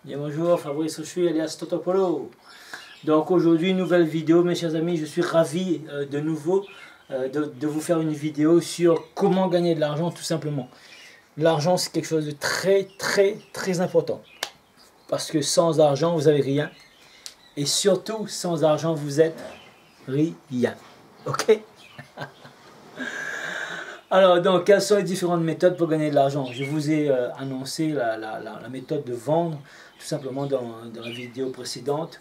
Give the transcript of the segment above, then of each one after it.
Bien bonjour, Fabrice Rochuy alias Totopolo. Donc aujourd'hui, nouvelle vidéo mes chers amis, je suis ravi de nouveau de vous faire une vidéo sur comment gagner de l'argent tout simplement. L'argent c'est quelque chose de très important. Parce que sans argent vous n'avez rien. Et surtout sans argent vous êtes rien. Ok? Alors donc quelles sont les différentes méthodes pour gagner de l'argent? Je vous ai annoncé la méthode de vendre tout simplement dans la vidéo précédente.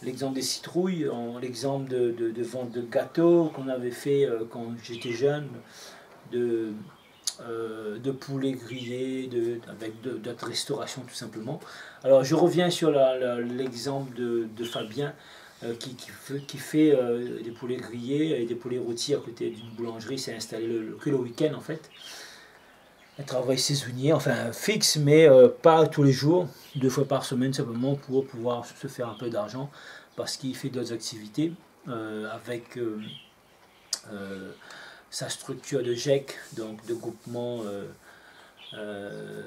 L'exemple des citrouilles, l'exemple de vente de gâteaux qu'on avait fait quand j'étais jeune, de poulets grillés, avec de la restauration tout simplement. Alors je reviens sur l'exemple de Fabien qui fait des poulets grillés et des poulets rôtis à côté d'une boulangerie. C'est installé que le week-end en fait. Un travail saisonnier, enfin fixe, mais pas tous les jours, 2 fois par semaine simplement pour pouvoir se faire un peu d'argent parce qu'il fait d'autres activités avec sa structure de GEC, donc de groupement, de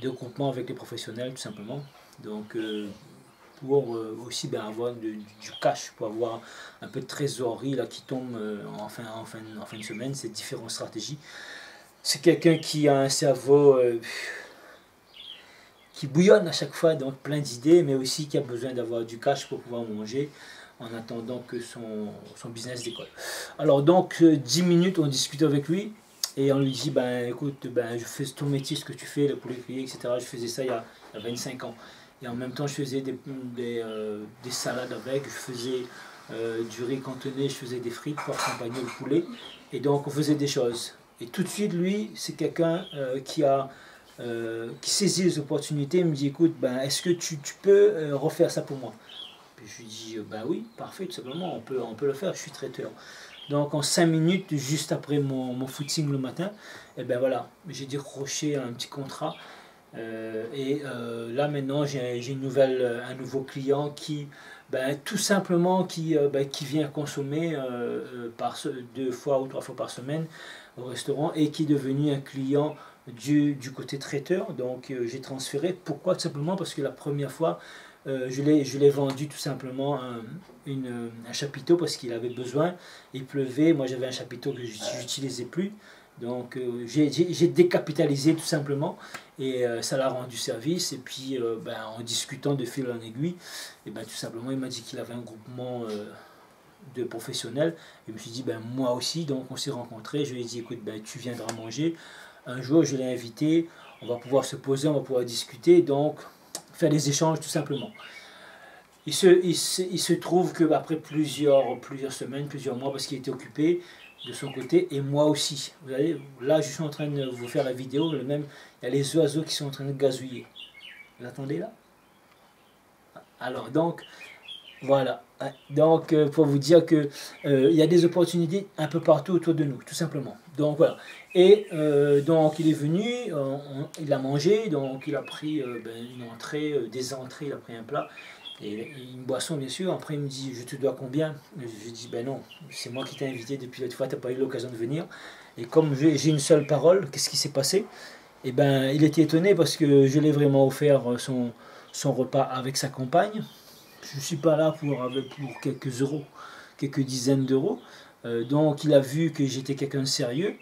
groupement avec les professionnels tout simplement. Donc pour aussi avoir du cash, pour avoir un peu de trésorerie là, qui tombe en fin de semaine, c'est différentes stratégies. C'est quelqu'un qui a un cerveau qui bouillonne à chaque fois, donc plein d'idées, mais aussi qui a besoin d'avoir du cash pour pouvoir manger en attendant que son business décolle. Alors donc 10 minutes, on discute avec lui et on lui dit, ben écoute, ben, je fais ton métier, ce que tu fais, le poulet grillé, etc. Je faisais ça il y a 25 ans. Et en même temps, je faisais des salades avec, je faisais du riz cantonné, je faisais des frites pour accompagner le poulet. Et donc on faisait des choses. Et tout de suite, lui, c'est quelqu'un qui saisit les opportunités. Il me dit, écoute, ben, est-ce que tu peux refaire ça pour moi? Puis je lui dis, ben oui, parfait, tout simplement, on peut le faire, je suis traiteur. Donc en 5 minutes, juste après mon footing le matin, et ben voilà, j'ai décroché un petit contrat. Là maintenant, j'ai un nouveau client qui, ben, tout simplement, qui vient consommer 2 fois ou 3 fois par semaine au restaurant et qui est devenu un client du côté traiteur. Donc j'ai transféré. Pourquoi? Tout simplement parce que la première fois, je l'ai vendu tout simplement un chapiteau parce qu'il avait besoin. Il pleuvait, moi j'avais un chapiteau que je n'utilisais plus. Donc j'ai décapitalisé tout simplement et ça l'a rendu service. Et puis ben, en discutant de fil en aiguille, et ben, tout simplement il m'a dit qu'il avait un groupement de professionnels. Et je me suis dit ben, moi aussi, donc on s'est rencontrés. Je lui ai dit écoute, ben, tu viendras manger. Un jour je l'ai invité, on va pouvoir se poser, on va pouvoir discuter, donc faire des échanges tout simplement. Il se trouve qu'après plusieurs semaines, plusieurs mois, parce qu'il était occupé de son côté, et moi aussi. Vous voyez, là je suis en train de vous faire la vidéo, il y a les oiseaux qui sont en train de gazouiller. Vous attendez là? Alors donc, voilà. Donc pour vous dire que il y a des opportunités un peu partout autour de nous, tout simplement. Donc voilà. Et donc il est venu, il a mangé, donc il a pris une entrée, des entrées, il a pris un plat. Et une boisson, bien sûr. Après, il me dit, je te dois combien? Je dis, ben non, c'est moi qui t'ai invité depuis l'autre fois, tu n'as pas eu l'occasion de venir. Et comme j'ai une seule parole, qu'est-ce qui s'est passé? Eh ben, il était étonné parce que je l'ai vraiment offert son repas avec sa compagne. Je ne suis pas là pour quelques euros, quelques dizaines d'euros. Donc, il a vu que j'étais quelqu'un de sérieux,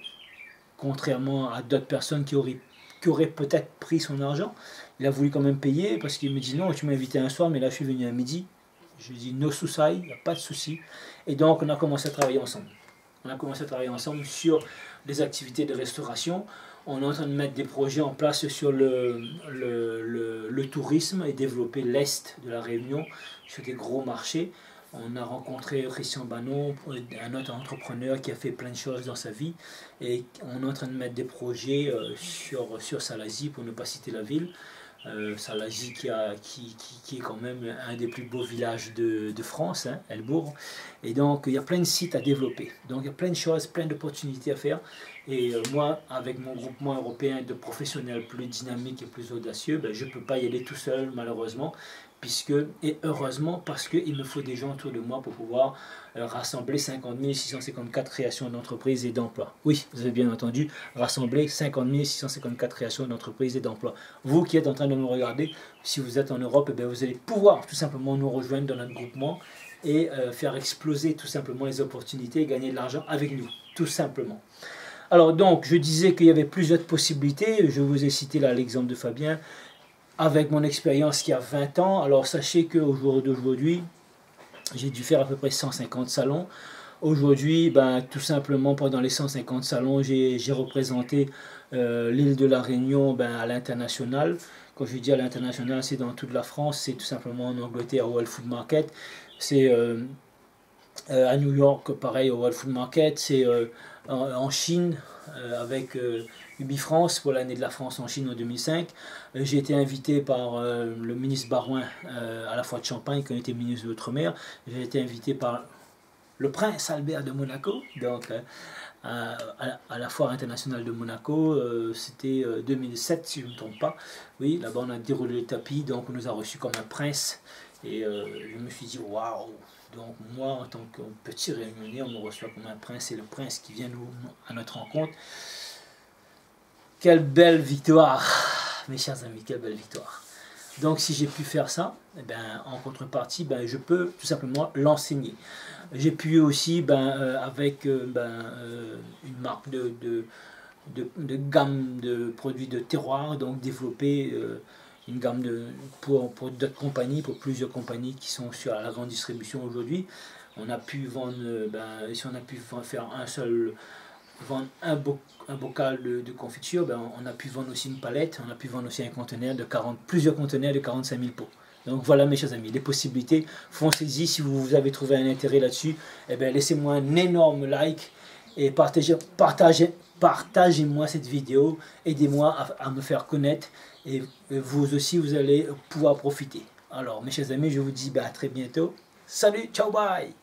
contrairement à d'autres personnes qui auraient peut-être pris son argent. Il a voulu quand même payer parce qu'il me dit non, tu m'as invité un soir, mais là je suis venu à midi. Je lui ai dit no souci, il n'y a pas de souci. Et donc on a commencé à travailler ensemble. On a commencé à travailler ensemble sur des activités de restauration. On est en train de mettre des projets en place sur le tourisme et développer l'Est de la Réunion sur des gros marchés. On a rencontré Christian Banon, un autre entrepreneur qui a fait plein de choses dans sa vie. Et on est en train de mettre des projets sur Salazie, pour ne pas citer la ville. Salazie qui est quand même un des plus beaux villages de France, hein, Elbourg. Et donc il y a plein de sites à développer. Donc il y a plein de choses, plein d'opportunités à faire. Et moi, avec mon groupement européen de professionnels plus dynamiques et plus audacieux, ben, je ne peux pas y aller tout seul malheureusement, et heureusement parce qu'il me faut des gens autour de moi pour pouvoir rassembler 50 654 créations d'entreprises et d'emplois. Oui, vous avez bien entendu, rassembler 50 654 créations d'entreprises et d'emplois. Vous qui êtes en train de nous regarder, si vous êtes en Europe, eh bien, vous allez pouvoir tout simplement nous rejoindre dans notre groupement et faire exploser tout simplement les opportunités et gagner de l'argent avec nous, tout simplement. Alors donc, je disais qu'il y avait plusieurs possibilités. Je vous ai cité là l'exemple de Fabien. Avec mon expérience qui a 20 ans, alors sachez qu'au jour d'aujourd'hui, j'ai dû faire à peu près 150 salons. Aujourd'hui, ben, tout simplement, pendant les 150 salons, j'ai représenté l'île de la Réunion ben, à l'international. Quand je dis à l'international, c'est dans toute la France, c'est tout simplement en Angleterre au World Food Market. C'est à New York, pareil, au World Food Market. C'est en Chine, avec UbiFrance pour l'année de la France en Chine en 2005. J'ai été invité par le ministre Barouin à la fois de Champagne, qui était ministre de l'Outre-mer. J'ai été invité par le prince Albert de Monaco, donc à la foire internationale de Monaco. C'était 2007 si je ne me trompe pas. Oui, là-bas on a déroulé le tapis, donc on nous a reçus comme un prince. Et je me suis dit, waouh! Donc moi, en tant que petit réunionnais, on me reçoit comme un prince, et le prince qui vient à notre rencontre. Quelle belle victoire, mes chers amis, quelle belle victoire. Donc si j'ai pu faire ça, eh ben, en contrepartie, ben, je peux tout simplement l'enseigner. J'ai pu aussi, avec une marque de gamme de produits de terroir, donc développer une gamme pour d'autres compagnies, pour plusieurs compagnies qui sont sur la grande distribution aujourd'hui. On a pu vendre, si on a pu faire vendre un bocal de confiture, ben, on a pu vendre aussi une palette, on a pu vendre aussi un conteneur de plusieurs conteneurs de 45 000 pots. Donc voilà mes chers amis, les possibilités, foncez-y. Si vous avez trouvé un intérêt là-dessus, eh ben, laissez-moi un énorme like et partagez-moi cette vidéo, aidez-moi à me faire connaître, et vous aussi vous allez pouvoir profiter. Alors mes chers amis, je vous dis à très bientôt. Salut, ciao, bye.